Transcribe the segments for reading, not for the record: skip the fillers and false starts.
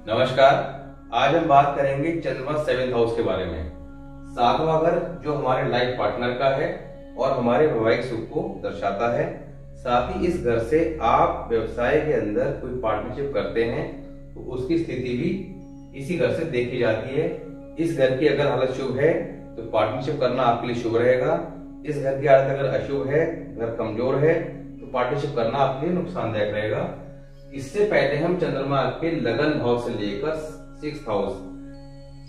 नमस्कार। आज हम बात करेंगे चंद्रमा सेवेंथ हाउस के बारे में। सातवां घर जो हमारे लाइफ पार्टनर का है और हमारे वैवाहिक सुख को दर्शाता है। साथ ही इस घर से आप व्यवसाय के अंदर कोई पार्टनरशिप करते हैं तो उसकी स्थिति भी इसी घर से देखी जाती है। इस घर की अगर हालत शुभ है तो पार्टनरशिप करना आपके लिए शुभ रहेगा। इस घर की हालत अगर अशुभ है, घर कमजोर है, तो पार्टनरशिप करना आपके लिए नुकसानदायक रहेगा। इससे पहले हम चंद्रमा के लगन भाव से लेकर 6th हाउस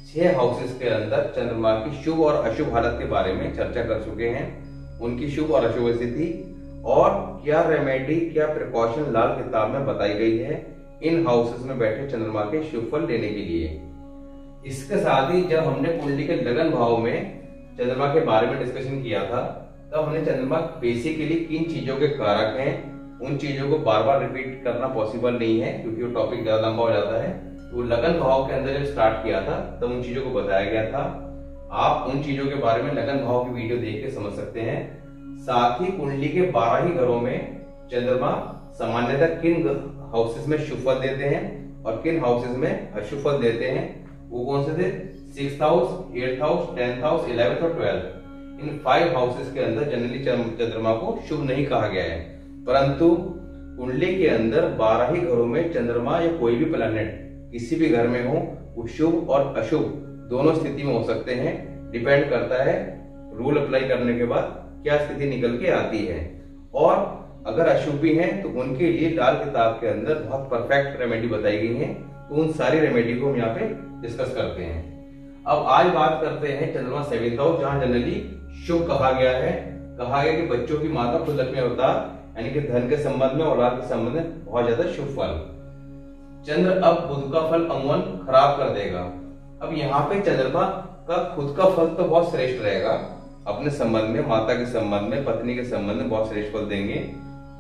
6 हाउसेस के अंदर चंद्रमा की शुभ और अशुभ हालत के बारे में चर्चा कर चुके हैं। उनकी शुभ और अशुभ स्थिति और क्या रेमेडी, क्या प्रिकॉशन लाल किताब में बताई गई है इन हाउसेस में बैठे चंद्रमा के शुभ फल लेने के लिए। इसके साथ ही जब हमने कुंडली के लगन भाव में चंद्रमा के बारे में डिस्कशन किया था, तब हमने चंद्रमा बेसिकली किन चीजों के कारक हैं, उन चीजों को बार बार रिपीट करना पॉसिबल नहीं है क्योंकि वो टॉपिक ज्यादा लंबा हो जाता है। तो लगन भाव के अंदर जब स्टार्ट किया था तब उन चीजों को बताया गया था। आप उन चीजों के बारे में लगन भाव की वीडियो देख के समझ सकते हैं। साथ ही कुंडली के 12 ही घरों में चंद्रमा सामान्यतः किन हाउसेस में शुभ फल देते हैं और किन हाउसेस में अशुभ फल देते हैं, वो कौन से थे? 6th house, 8th house, 10th house, 11th और 12th। इन 5 हाउसेस के अंदर जनरली चंद्रमा को शुभ नहीं कहा गया है, परंतु कुंडली के अंदर 12 ही घरों में चंद्रमा या कोई भी प्लैनेट किसी भी घर में हो, वो शुभ और अशुभ दोनों स्थिति में हो सकते हैं। डिपेंड करता है रूल अप्लाई करने के बाद क्या स्थिति निकल के आती है। और अगर अशुभ भी है तो उनके लिए लाल किताब के अंदर बहुत परफेक्ट रेमेडी बताई गई है। तो उन सारी रेमेडी को हम यहाँ पे डिस्कस करते हैं। अब आज बात करते हैं चंद्रमा 7th हाउस, जहां जनरली शुभ कहा गया है। कहा गया कि बच्चों की माता खुद लक्ष्मी अवतार, यानी कि धन के संबंध में, औलाद के संबंध में बहुत ज्यादा शुभ फल। चंद्र अब बुध का फल अमूमन खराब कर देगा। अब यहाँ पे चंद्रमा का खुद का फल तो बहुत श्रेष्ठ रहेगा, अपने संबंध में, माता के संबंध में, पत्नी के संबंध में बहुत श्रेष्ठ फल देंगे।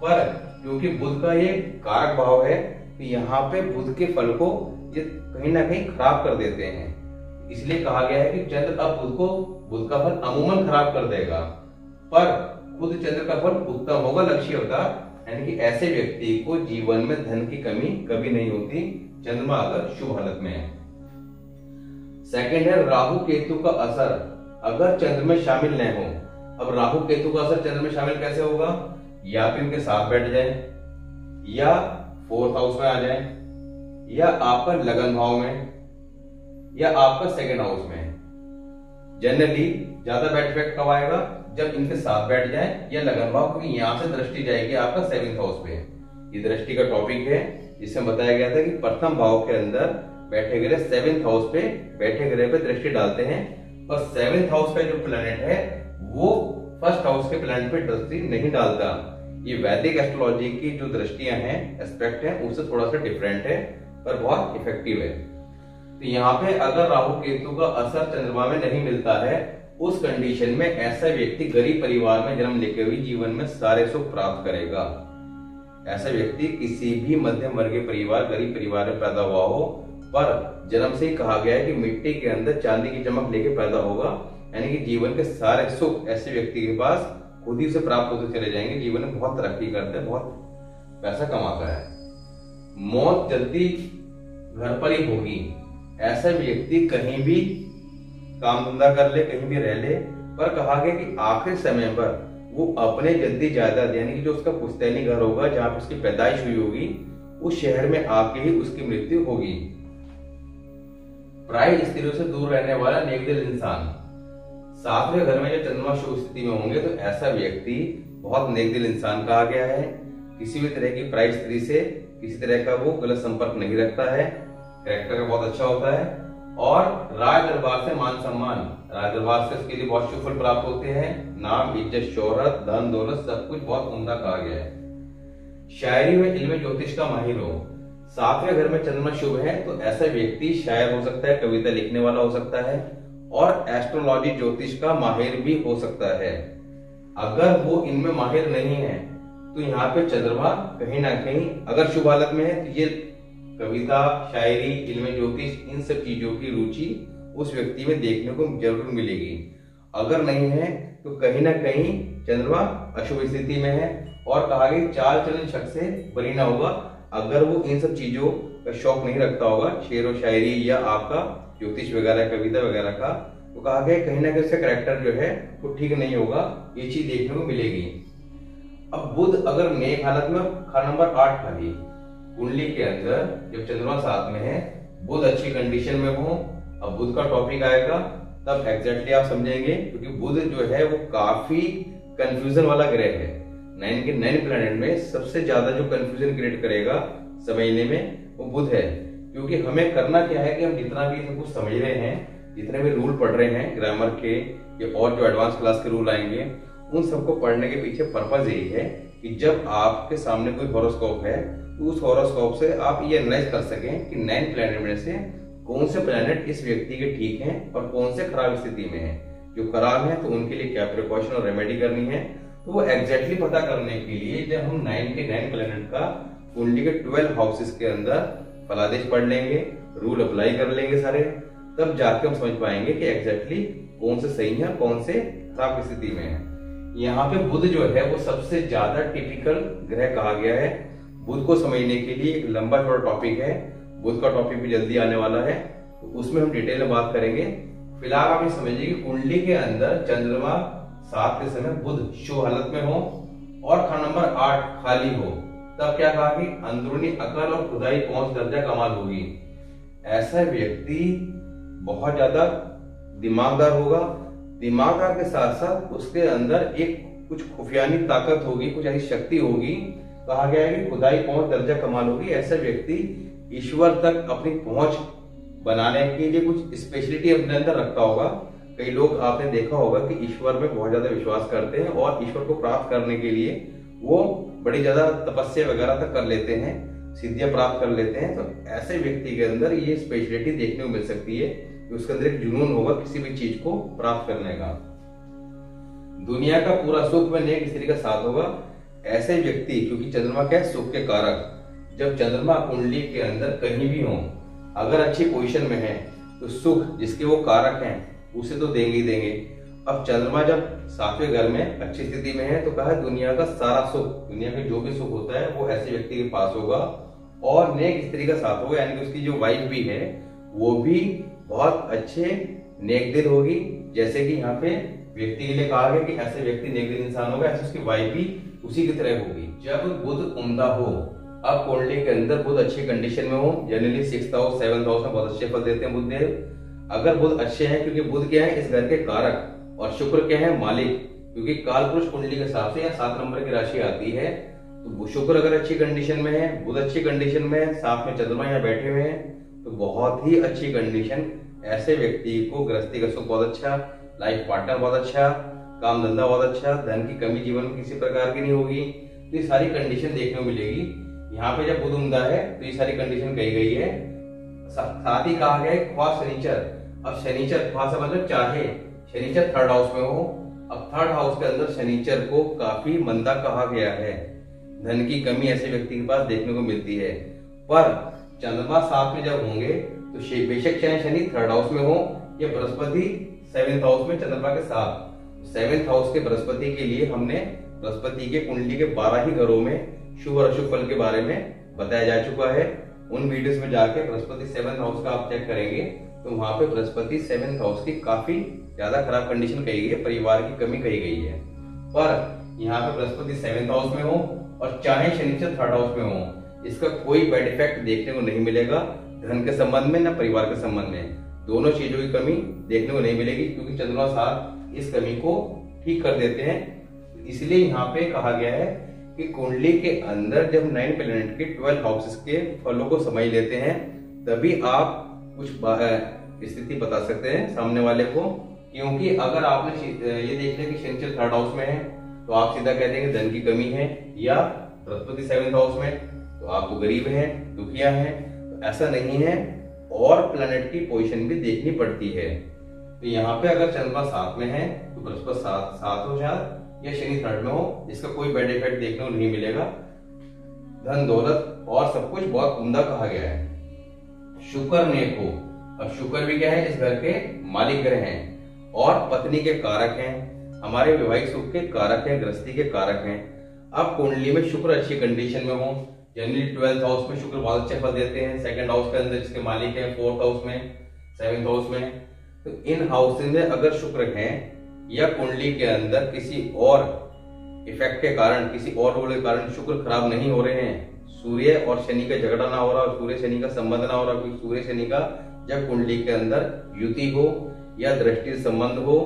पर क्योंकि बुध का ये कारक भाव है तो यहाँ पे बुध के फल को ये कहीं ना कहीं खराब कर देते हैं। इसलिए कहा गया है कि चंद्र अब बुध का फल अमूमन खराब कर देगा, पर खुद चंद्र का फल उत्तम होगा, लक्ष्मी अवतार। यानी कि ऐसे व्यक्ति को जीवन में धन की कमी कभी नहीं होती, चंद्रमा अगर शुभ हालत में है। सेकंड है राहु केतु का असर अगर चंद्र में शामिल न हो। अब राहु केतु का असर चंद्र में शामिल कैसे होगा? या तो इनके साथ बैठ जाए, या 4th हाउस में आ जाए, या आपका लगन भाव में, या आपका 2nd हाउस में। जनरली ज्यादा बैड इफेक्ट कब आएगा? जब इनके साथ बैठ जाए या लगन भाव, क्योंकि यहां से दृष्टि जाएगी आपका 7th हाउस पे। ये दृष्टि का टॉपिक है जिसमें बताया गया था कि प्रथम भाव के अंदर बैठे ग्रह 7th हाउस पे बैठे ग्रह पे दृष्टि डालते हैं, और 7th हाउस का जो प्लैनेट है वो 1st हाउस के प्लैनेट पे दृष्टि नहीं डालता। ये वैदिक एस्ट्रोलॉजी की जो दृष्टियां हैं, एस्पेक्ट है, उससे थोड़ा सा डिफरेंट है पर बहुत इफेक्टिव है। तो यहाँ पे अगर राहु केतु का असर चंद्रमा में नहीं मिलता है, उस कंडीशन में ऐसा व्यक्ति गरीब परिवार में जन्म लेकर भी जीवन में सारे सुख प्राप्त करेगा। ऐसा व्यक्ति किसी भी मध्यम वर्गीय परिवार, गरीब परिवार में पैदा हुआ हो, पर जन्म से ही कहा गया है कि मिट्टी के अंदर चांदी की चमक लेके पैदा होगा, यानी कि जीवन के सारे सुख ऐसे व्यक्ति के पास खुद ही से प्राप्त होते चले जाएंगे। जीवन में बहुत तरक्की करते हैं, बहुत पैसा कमाता है। मौत जल्दी घर पर ही होगी। ऐसा व्यक्ति कहीं भी काम धंधा कर ले, कहीं भी रह ले, पर कहा गया कि आखिरी समय पर वो अपने जद्दी जायदाद, यानी कि जो उसका पुश्तैनी घर होगा जहां पर उसकी पैदाइश हुई होगी, उस शहर में आके ही उसकी मृत्यु होगी। प्राय स्त्रियों से दूर रहने वाला नेकदिल इंसान। 7वें घर में जब चंद्रमा शुभ स्थिति में होंगे तो ऐसा व्यक्ति बहुत नेकदिल इंसान कहा गया है। किसी भी तरह की प्राय स्त्री से किसी तरह का वो गलत संपर्क नहीं रखता है, कैरेक्टर बहुत अच्छा होता है, और राज दरबार से मान सम्मान, राज दरबार से उसके लिए बहुत शुभ फल प्राप्त होते हैं। नाम, इज्जत, शोहरत, धन दौलत सब कुछ बहुत उम्दा कहा गया है। शायरी में, इल्म ज्योतिष का माहिर हो। 7वें घर में चंद्रमा शुभ है तो ऐसा व्यक्ति शायर हो सकता है, कविता लिखने वाला हो सकता है, और एस्ट्रोलॉजी ज्योतिष का माहिर भी हो सकता है। अगर वो इनमें माहिर नहीं है तो यहाँ पे चंद्रमा कहीं ना कहीं अगर शुभ हालत में है तो ये कविता, शायरी, इल्म ज्योतिष, इन सब चीजों की रुचि उस व्यक्ति में देखने को जरूर मिलेगी। अगर नहीं है तो कहीं ना कहीं चंद्रमा अशुभ स्थिति में है, और कहा गया चाल चलन शक से बरी ना होगा। अगर वो इन सब चीजों का शौक नहीं रखता होगा, शेर व शायरी या आपका ज्योतिष वगैरह, कविता वगैरह का, तो कहा गया कहीं ना कहीं उसका कैरेक्टर जो है वो ठीक नहीं होगा, ये चीज देखने को मिलेगी। अब बुध अगर नेक हालत में खाना नंबर 8 खाली कुंडली के अंदर जब चंद्रमा साथ में है, बुध अच्छी कंडीशन में हो, अब बुध का टॉपिक आएगा तब एग्जैक्टली आप समझेंगे, क्योंकि बुध जो है वो काफी कंफ्यूजन वाला ग्रह है। 9 के 9 प्लैनेट में सबसे ज्यादा जो कंफ्यूजन क्रिएट करेगा समझने में वो बुध है। क्योंकि हमें करना क्या है कि हम जितना भी कुछ समझ रहे हैं, जितने भी रूल पढ़ रहे हैं ग्रामर के या और जो एडवांस क्लास के रूल आएंगे, उन सबको पढ़ने के पीछे पर्पज यही है कि जब आपके सामने कोई हॉरोस्कोप है तो उस हॉरोस्कोप से आप ये एनालाइज कर सकें कि 9 प्लैनेट में से कौन से प्लैनेट इस व्यक्ति के ठीक हैं और कौन से खराब स्थिति में हैं। जो खराब है तो उनके लिए क्या प्रिकॉशन और रेमेडी करनी है, तो वो एग्जैक्टली पता करने के लिए जब हम 9 के 9 प्लैनेट का कुंडली के 12 हाउसेस के अंदर फलादेश पढ़ लेंगे, रूल अप्लाई कर लेंगे सारे, तब जाके हम समझ पाएंगे कि एग्जैक्टली कौन से सही है, कौन से खराब स्थिति में है। यहाँ पे बुध जो है वो सबसे ज्यादा टिपिकल ग्रह कहा गया है। बुध को समझने के लिए एक लंबा थोड़ा टॉपिक है, बुध का टॉपिक भी जल्दी आने वाला है, तो उसमें हम डिटेल में बात करेंगे। फिलहाल आप ये समझिए कि कुंडली के अंदर चंद्रमा 7 के समय बुध शुभ हालत में हो और खाना नंबर 8 खाली हो, तब क्या कहा कि अंदरूनी अकल और खुदाई पहुंच दर्जा कमाल होगी। ऐसा व्यक्ति बहुत ज्यादा दिमागदार होगा, दिमागदार के साथ साथ उसके अंदर एक कुछ खुफियानी ताकत होगी, कुछ ऐसी शक्ति होगी। कहा गया है कि खुदाई पहुंच दर्जा कमाल होगी। ऐसा व्यक्ति ईश्वर तक अपनी पहुंच बनाने के लिए कुछ स्पेशलिटी अपने अंदर रखता होगा। कई लोग आपने देखा होगा कि ईश्वर में बहुत ज्यादा विश्वास करते हैं और ईश्वर को प्राप्त करने के लिए वो बड़ी ज्यादा तपस्या वगैरह तक कर लेते हैं, सिद्धियां प्राप्त कर लेते हैं। तो ऐसे व्यक्ति के अंदर ये स्पेशलिटी देखने को मिल सकती है कि उसके अंदर एक जुनून होगा किसी भी चीज को प्राप्त करने का। दुनिया का पूरा सुख में नेक स्त्री का साथ होगा। ऐसे व्यक्ति, क्योंकि चंद्रमा क्या है, सुख के कारक, जब चंद्रमा कुंडली के अंदर कहीं भी हो, अगर अच्छी पोजीशन में है तो सुख जिसके वो कारक हैं उसे तो देंगे ही देंगे। अब चंद्रमा जब 7वें घर में अच्छी स्थिति में है तो कहा दुनिया का सारा सुख, दुनिया में जो भी सुख होता है वो ऐसे व्यक्ति के पास होगा और नेक स्त्री का साथ होगा, यानी कि उसकी जो वाइफ भी है वो भी बहुत अच्छे नेक दिल होगी। जैसे कि यहाँ पे व्यक्ति के लिए कहा गया कि ऐसे व्यक्ति नेक दिल इंसान होगा, ऐसे उसकी वाइफ भी उसी की तरह होगी। जब बुध उम्दा हो, अब कुंडली के अंदर बुध अच्छी कंडीशन में हो, generally 6th house 7th house में बहुत अच्छे फल देते हैं बुध देव। अगर बुध अच्छे हैं, क्योंकि बुध क्या है, इस घर के कारक, और शुक्र क्या है, मालिक, क्योंकि कालपुरुष कुंडली के हिसाब से 7 नंबर की राशि आती है। तो शुक्र अगर अच्छी कंडीशन में है, बुध अच्छी कंडीशन में है, साथ में चंद्रमा यहाँ बैठे हुए हैं, तो बहुत ही अच्छी कंडीशन। ऐसे व्यक्ति को गृहस्थी का सुख बहुत अच्छा, लाइफ पार्टनर बहुत अच्छा, काम धंधा बहुत अच्छा, धन की कमी जीवन में किसी प्रकार की नहीं होगी। तो ये सारी कंडीशन देखने को मिलेगी। यहाँ पे जब बुध उम्दा है तो ये सारी कंडीशन कही गई है। साथ ही कहा गया है ख्वा शनिचर। अब शनिचर, ख्वा से मतलब चाहे, शनिचर 3rd हाउस में हो। अब 3rd हाउस के अंदर शनिचर को काफी मंदा कहा गया है, धन की कमी ऐसे व्यक्ति के पास देखने को मिलती है। पर चंद्रमा साथ में जब होंगे तो बेशक चाहे शनि 3rd हाउस में हो या बृहस्पति 7th हाउस में चंद्रमा के साथ। 7th हाउस के बृहस्पति के लिए हमने बृहस्पति के कुंडली के 12 ही घरों में शुभ और अशुभ फल के बारे में बताया जा चुका है। उन वीडियोस में जाके बृहस्पति 7th हाउस का आप चेक करेंगे तो वहां पे बृहस्पति 7th हाउस की काफी ज्यादा खराब कंडीशन कही गई है, परिवार की कमी कही गई है। पर यहाँ पे बृहस्पति 7th हाउस में हो और चाहे शनिचर 3rd हाउस में हो, इसका कोई बैड इफेक्ट देखने को नहीं मिलेगा, धन के संबंध में ना परिवार के संबंध में, दोनों चीजों की कमी देखने को नहीं मिलेगी, क्योंकि चंद्रमा साथ इस कमी को ठीक कर देते हैं। इसलिए यहाँ पे कहा गया है कि कुंडली के अंदर जब 9 प्लैनेट के 12 हाउसेस के फलों को समझ लेते हैं तभी आप कुछ स्थिति बता सकते हैं सामने वाले को। क्योंकि अगर आपने ये देख लिया कि शनिचर 3rd हाउस में है तो आप सीधा कह देंगे धन की कमी है, या बृहस्पति 7th हाउस में तो आप तो गरीब हैं, दुखिया हैं। तो ऐसा नहीं है, और प्लैनेट की पोजीशन भी देखनी पड़ती है। तो यहाँ पे अगर चंद्रमा साथ में है तो बृहस्पति साथ हो जाए या शनि 3rd में हो, इसका कोई बैड इफेक्ट देखने को नहीं मिलेगा। धन दौलत और सब कुछ बहुत उम्दा कहा गया है। शुक्र नेक हो। अब शुक्र भी क्या है, इस घर के मालिक ग्रह हैं और पत्नी के कारक हैं, हमारे वैवाहिक सुख के कारक हैं, गृहस्थी के कारक हैं। अब कुंडली में शुक्र अच्छी कंडीशन में हो, जनरली 12th हाउस में शुक्र बहुत अच्छे फल देते हैं, सेकंड हाउस के अंदर जिसके मालिक है 4th हाउस में, 7th हाउस में। तो इन हाउसेज में अगर शुक्र है या कुंडली के अंदर किसी और इफेक्ट के कारण, किसी और रोल के कारण शुक्र खराब नहीं हो रहे हैं, सूर्य और शनि का झगड़ा ना हो रहा, सूर्य शनि का संबंध ना हो रहा, क्योंकि सूर्य शनि का जब कुंडली के अंदर युति हो या दृष्टि संबंध हो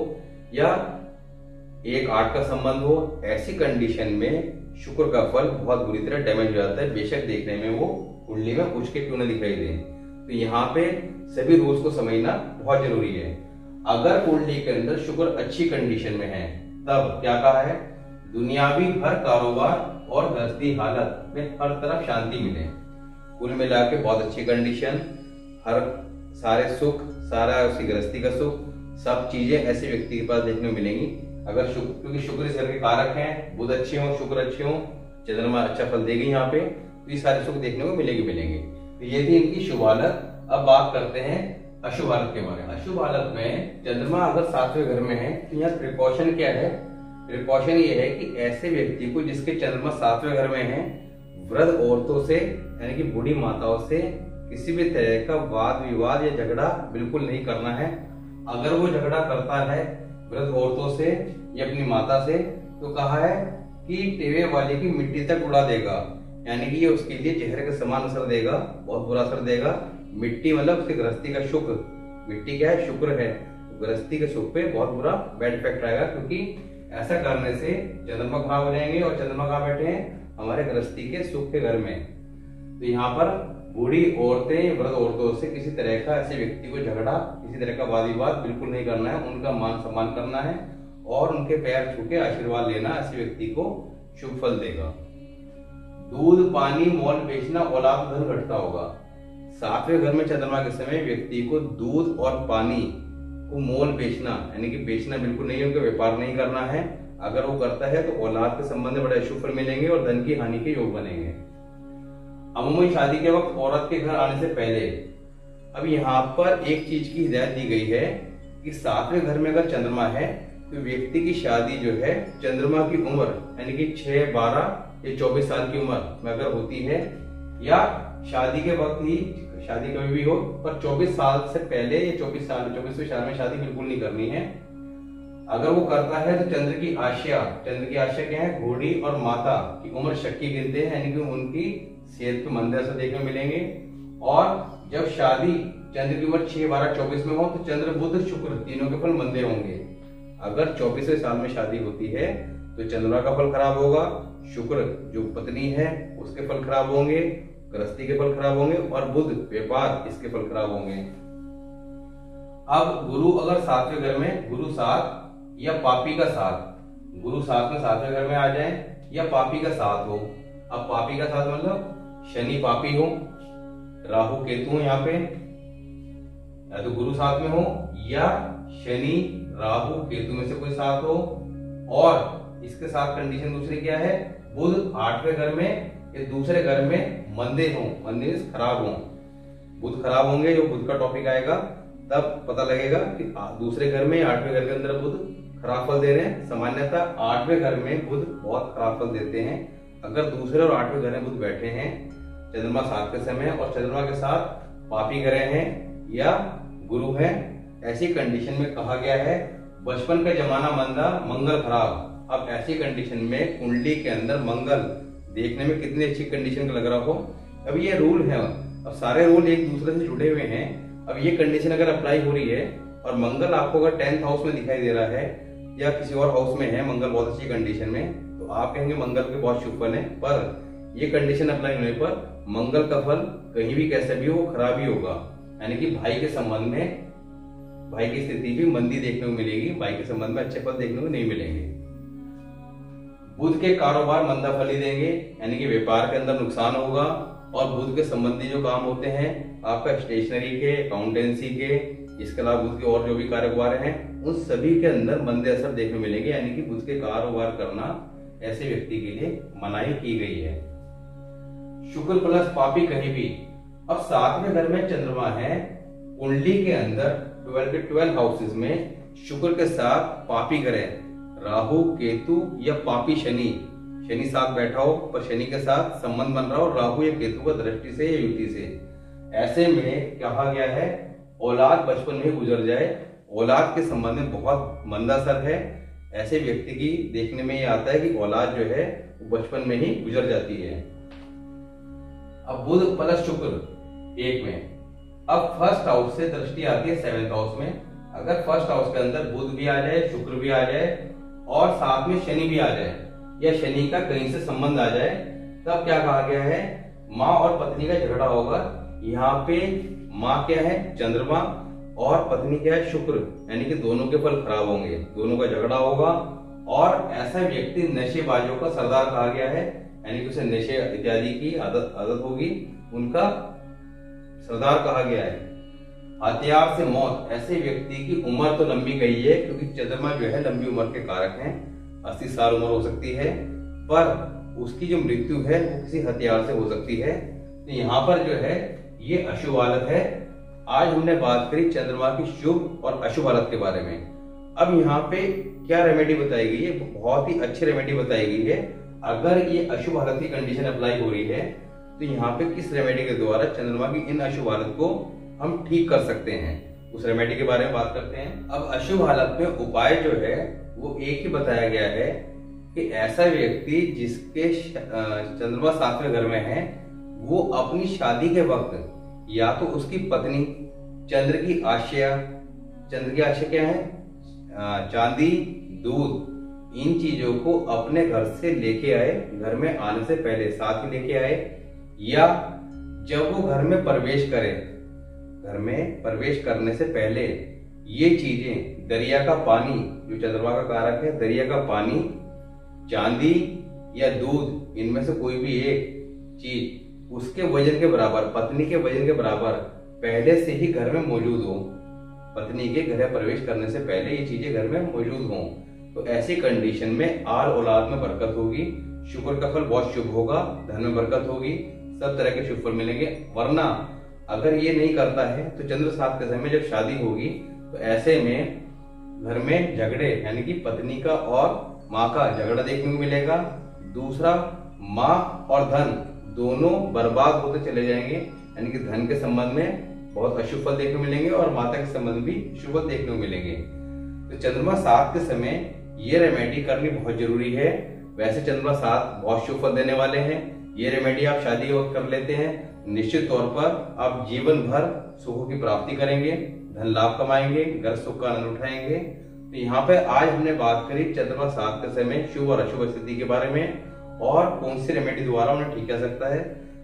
या 1-8 का संबंध हो, ऐसी कंडीशन में शुक्र का फल बहुत बुरी तरह डैमेज हो जाता है, बेशक देखने में वो कुंडली में कुछ के क्यों न दिखाई दे। तो यहाँ पे सभी रूल्स को समझना बहुत जरूरी है। अगर कुंडली के अंदर शुक्र अच्छी कंडीशन में है तब क्या कहा है, दुनियावी हर कारोबार और गृहस्थी हालत में हर तरफ शांति मिले। कुल मिला के बहुत अच्छी कंडीशन, हर सारे सुख, सारा उसकी गृहस्थी का सुख, सब चीजें ऐसे व्यक्ति के पास देखने को मिलेंगी अगर शुक्र, क्योंकि शुक्र इस घर के कारक हैं, बुध अच्छे हो, शुक्र अच्छे हो, चंद्रमा अच्छा फल देगी यहाँ पे, तो ये सारे सुख देखने को मिलेंगे। तो ये थी इनकी शुभ हालत। अब बात करते हैं अशुभ हालत के बारे में। अशुभ हालत में चंद्रमा अगर 7वें घर में है तो यहाँ प्रिकॉशन क्या है, प्रिकॉशन ये है कि ऐसे व्यक्ति को जिसके चंद्रमा 7वें घर में है, वृद्ध औरतों से यानी कि बूढ़ी माताओं से किसी भी तरह का वाद विवाद या झगड़ा बिल्कुल नहीं करना है। अगर वो झगड़ा करता है वृद्ध औरतों से या अपनी माता से, तो कहा है कि टेवे वाले की मिट्टी तक उड़ा देगा, यानी कि ये उसके लिए जहर के समान असर देगा, बहुत बुरा असर देगा। मिट्टी मतलब उसकी गृहस्थी का शुक्र, मिट्टी क्या है, शुक्र है, तो गृहस्थी के सुख पे बहुत बुरा बैड इफेक्ट आएगा, क्योंकि ऐसा करने से चंद्रमा खराब हो जाएंगे और चंद्रमा कहाँ बैठे हैं, हमारे गृहस्थी के सुख के घर में। तो यहाँ पर बूढ़ी औरतें, वृद्ध औरतों से किसी तरह का, ऐसे व्यक्ति को झगड़ा, किसी तरह का वाद विवाद बिल्कुल नहीं करना है, उनका मान सम्मान करना है और उनके पैर छू के आशीर्वाद लेना ऐसे व्यक्ति को शुभ फल देगा। दूध, पानी, मॉल बेचना, औलाद धन घटता होगा। 7वें घर में चंद्रमा के समय व्यक्ति को दूध और पानी को मोल बेचना, यानी कि बेचना बिल्कुल नहीं है, उनका व्यापार नहीं करना है। अगर वो करता है तो औलाद के संबंध में बड़े अशुभ फल मिलेंगे और धन की हानि के योग बनेंगे। अमूमन शादी के वक्त औरत के घर आने से पहले, अब यहाँ पर एक चीज की हिदायत दी गई है कि 7वें घर में अगर चंद्रमा है तो व्यक्ति की शादी जो है चंद्रमा की उम्र यानी कि 6, 12 या 24 साल की उम्र में अगर होती है, या शादी के वक्त ही, शादी कभी भी हो, पर 24 साल से पहले या 24वें साल में शादी बिल्कुल नहीं करनी है। अगर वो करता है तो चंद्र की आशा क्या है, घोड़ी और माता की उम्र शक्की गिनते हैं, यानी कि उनकी सेहत पे मंदे असर देखने मिलेंगे। और जब शादी चंद्र की उम्र 6, 12, 24 में हो तो चंद्र, बुध, शुक्र तीनों के फल मंदे होंगे। अगर 24वें साल में शादी होती है तो चंद्रमा का फल खराब होगा, शुक्र जो पत्नी है उसके फल खराब होंगे, गृहस्थी के फल खराब होंगे, और बुध व्यापार इसके फल खराब होंगे। अब गुरु अगर 7वें घर में, गुरु 7 या पापी का 7, गुरु 7 में 7वें घर में आ जाए या पापी का 7 हो। अब पापी का 7 मतलब शनि पापी हो, राहु केतु हो, यहाँ पे या तो गुरु 7 में हो या शनि राहु केतु में से कोई 7 हो, और इसके साथ कंडीशन दूसरी क्या है, बुध 8वें घर में या दूसरे घर में मंदे हो, मंदे खराब हो, बुध खराब होंगे, जो बुध का टॉपिक आएगा तब पता लगेगा कि दूसरे घर में 8वें घर के अंदर बुध खराब फल दे रहे हैं। सामान्यतः 8वें घर में बुध बहुत खराब फल देते हैं। अगर दूसरे और 8वें घर में बुध बैठे हैं, चंद्रमा 7 के समय और चंद्रमा के साथ पापी ग्रह हैं या गुरु हैं, ऐसी कंडीशन में कहा गया है बचपन का जमाना मंदा, मंगल खराब। अब ऐसी कंडीशन में कुंडली के अंदर मंगल देखने में कितनी अच्छी कंडीशन का लग रहा हो। अब ये रूल है, अब सारे रूल एक दूसरे से जुड़े हुए हैं। अब ये कंडीशन अगर अप्लाई हो रही है और मंगल आपको अगर 10th हाउस में दिखाई दे रहा है या किसी और हाउस में है, मंगल बहुत अच्छी कंडीशन में, तो आप कहेंगे मंगल के बहुत शुभ फल है, पर ये कंडीशन अप्लाई होने पर मंगल का फल कहीं भी कैसे भी हो खराब ही होगा। यानी कि भाई के संबंध में, भाई की स्थिति भी मंदी देखने को मिलेगी, भाई के संबंध में अच्छे फल देखने को नहीं मिलेंगे। बुध के कारोबार मंदा फल ही देंगे, यानी कि व्यापार के अंदर नुकसान होगा, और बुध के संबंधी जो काम होते हैं आपका स्टेशनरी के, अकाउंटेंसी के, इसके अलावा बुध के और जो भी कारोबार हैं उन सभी के अंदर मंदे असर देखने मिलेंगे, यानी कि बुध के कारोबार करना ऐसे व्यक्ति के लिए मनाही की गई है। शुक्र प्लस पापी कहीं भी। अब 7वें घर में चंद्रमा है, कुंडली के अंदर 12 हाउसेस में शुक्र के साथ पापी ग्रह राहु केतु या पापी शनि शनि साथ बैठा हो पर शनि के साथ संबंध बन रहा हो राहु या केतु का दृष्टि से या युति से, ऐसे में कहा गया है औलाद बचपन में गुजर जाए, औलाद के संबंध में बहुत मंदा असर है। ऐसे व्यक्ति की देखने में ये आता है कि औलाद जो है वो बचपन में ही गुजर जाती है। अब बुध प्लस शुक्र एक में, अब फर्स्ट हाउस से दृष्टि आती है 7th हाउस में। अगर फर्स्ट हाउस के अंदर बुध भी आ जाए, शुक्र भी आ जाए और साथ में शनि भी आ जाए या शनि का कहीं से संबंध आ जाए, तब क्या कहा गया है, माँ और पत्नी का झगड़ा होगा। यहाँ पे माँ क्या है चंद्रमा और पत्नी क्या है शुक्र, यानी कि दोनों के फल खराब होंगे, दोनों का झगड़ा होगा। और ऐसा व्यक्ति नशेबाजों का सरदार कहा गया है, यानी कि उसे नशे इत्यादि की आदत होगी, उनका सरदार कहा गया है। हथियार से मौत, ऐसे व्यक्ति की उम्र तो लंबी गई है क्योंकि चंद्रमा जो है लंबी उम्र के कारक हैं, 80 साल उम्र हो सकती है, पर उसकी जो मृत्यु है वो किसी हथियार से हो सकती है। तो यहाँ पर जो है ये अशुभ हालत है। आज हमने बात करी चंद्रमा की शुभ और अशुभ हालत के बारे में। अब यहाँ पे क्या रेमेडी बताई गई है, बहुत ही अच्छी रेमेडी बताई गई है। अगर ये अशुभ हालत की कंडीशन अप्लाई हो रही है तो यहाँ पे किस रेमेडी के द्वारा चंद्रमा की इन अशुभ हालत को हम ठीक कर सकते हैं, उस रेमेडी के बारे में बात करते हैं। अब अशुभ हालत में उपाय जो है वो एक ही बताया गया है कि ऐसा व्यक्ति जिसके चंद्रमा 7वें घर में है, वो अपनी शादी के वक्त या तो उसकी पत्नी चंद्र की आश्या क्या है, चांदी, दूध, इन चीजों को अपने घर से लेके आए, घर में आने से पहले साथ ही लेके आए, या जब वो घर में प्रवेश करे, घर में प्रवेश करने से पहले ये चीजें, दरिया का पानी जो चंद्रमा का कारक है, दरिया का पानी, चांदी या दूध, इनमें से कोई भी एक चीज उसके वजन के बराबर, पत्नी के वजन के बराबर पहले से ही घर में मौजूद हो, पत्नी के घर प्रवेश करने से पहले ये चीजें घर में मौजूद हों, तो ऐसी कंडीशन में आल औलाद में बरकत होगी, शुक्र का फल बहुत शुभ होगा, धन में बरकत होगी, सब तरह के शुभ फल मिलेंगे। वरना अगर ये नहीं करता है तो चंद्र 7 के समय जब शादी होगी तो ऐसे में घर में झगड़े, यानी कि पत्नी का और माँ का झगड़ा देखने को मिलेगा। दूसरा, माँ और धन दोनों बर्बाद होते चले जाएंगे, यानी कि धन के संबंध में बहुत अशुभ फल देखने को मिलेंगे और माता के संबंध भी शुभ फल देखने को मिलेंगे। तो चंद्रमा 7 के समय ये रेमेडी करनी बहुत जरूरी है। वैसे चंद्रमा 7 बहुत शुभ फल देने वाले हैं, ये रेमेडी आप शादी वक्त कर लेते हैं, निश्चित तौर पर आप जीवन भर सुखों की प्राप्ति करेंगे, धन लाभ कमाएंगे, घर सुख का आनंद उठाएंगे। तो यहाँ पे आज हमने बात करी चंद्रमा 7 के समय शुभ और अशुभ स्थिति के बारे में और कौन सी रेमेडी द्वारा उन्हें ठीक कर सकता है।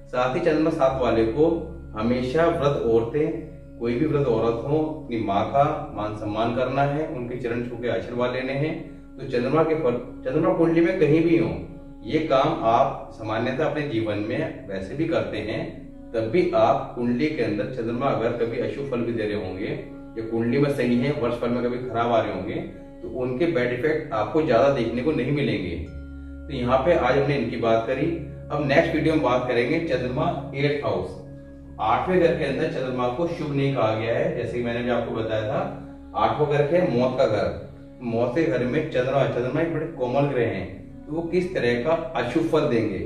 साथ ही चंद्रमा 7 वाले को हमेशा व्रत औरतें, कोई भी व्रत औरत हो, अपनी माँ का मान सम्मान करना है, उनके चरण छू के आशीर्वाद लेने हैं। तो चंद्रमा के फल चंद्रमा कुंडली में कहीं भी हो, ये काम आप सामान्यतः अपने जीवन में वैसे भी करते हैं, तब भी आप कुंडली के अंदर चंद्रमा अगर कभी अशुभ फल भी दे रहे होंगे या कुंडली में सही है, वर्ष फल में कभी खराब आ रहे होंगे, तो उनके बैड इफेक्ट आपको ज्यादा देखने को नहीं मिलेंगे। तो यहाँ पे आज हमने इनकी बात करी। अब नेक्स्ट वीडियो में बात करेंगे चंद्रमा 8th हाउस, 8वें घर के अंदर चंद्रमा को शुभ नहीं कहा गया है, जैसे कि मैंने भी आपको बताया था। 8वां घर है मौत का घर, मौत के घर में चंद्रमा एक बड़े कोमल ग्रह हैं, तो वो किस तरह का अशुभ फल देंगे।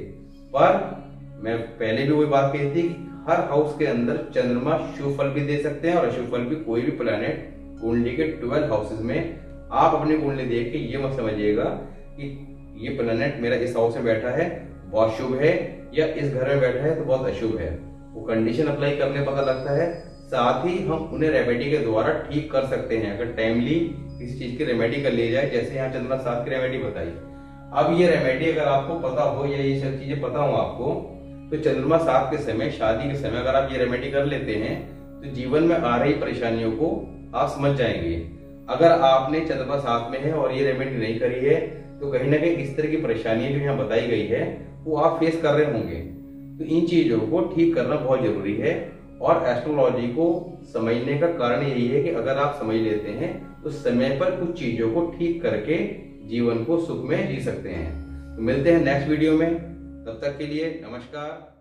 पर मैं पहले भी वही बात कही थी कि हर हाउस के अंदर चंद्रमा शुभ फल भी दे सकते हैं और अशुभ फल भी। कोई भी प्लैनेट कुंडली के 12 हाउसेज में आप अपनी कुंडली देख के ये मत समझिएगा कि ये प्लैनेट मेरा इस हाउस में बैठा है बहुत शुभ है या इस घर में बैठा है तो बहुत अशुभ है। वो कंडीशन अप्लाई करने पता लगता है। साथ ही हम उन्हें रेमेडी के द्वारा ठीक कर सकते हैं अगर टाइमली किसी चीज की रेमेडी कर ली जाए, जैसे यहाँ चंद्रमा 7 की रेमेडी बताई। अब ये रेमेडी अगर आपको पता हो या ये सब चीजें पता हो आपको, तो चंद्रमा 7 के समय, शादी के समय अगर आप ये रेमेडी कर लेते हैं तो जीवन में आ रही परेशानियों को आप समझ जाएंगे। अगर आपने चंद्रमा 7 में है और ये रेमेडी नहीं करी है तो कहीं ना कहीं इस तरह की परेशानी जो यहाँ बताई गई है वो आप फेस कर रहे होंगे। तो इन चीजों को ठीक करना बहुत जरूरी है और एस्ट्रोलॉजी को समझने का कारण यही है कि अगर आप समझ लेते हैं तो समय पर कुछ चीजों को ठीक करके जीवन को सुख में जी सकते हैं। तो मिलते हैं नेक्स्ट वीडियो में, तब तक के लिए नमस्कार।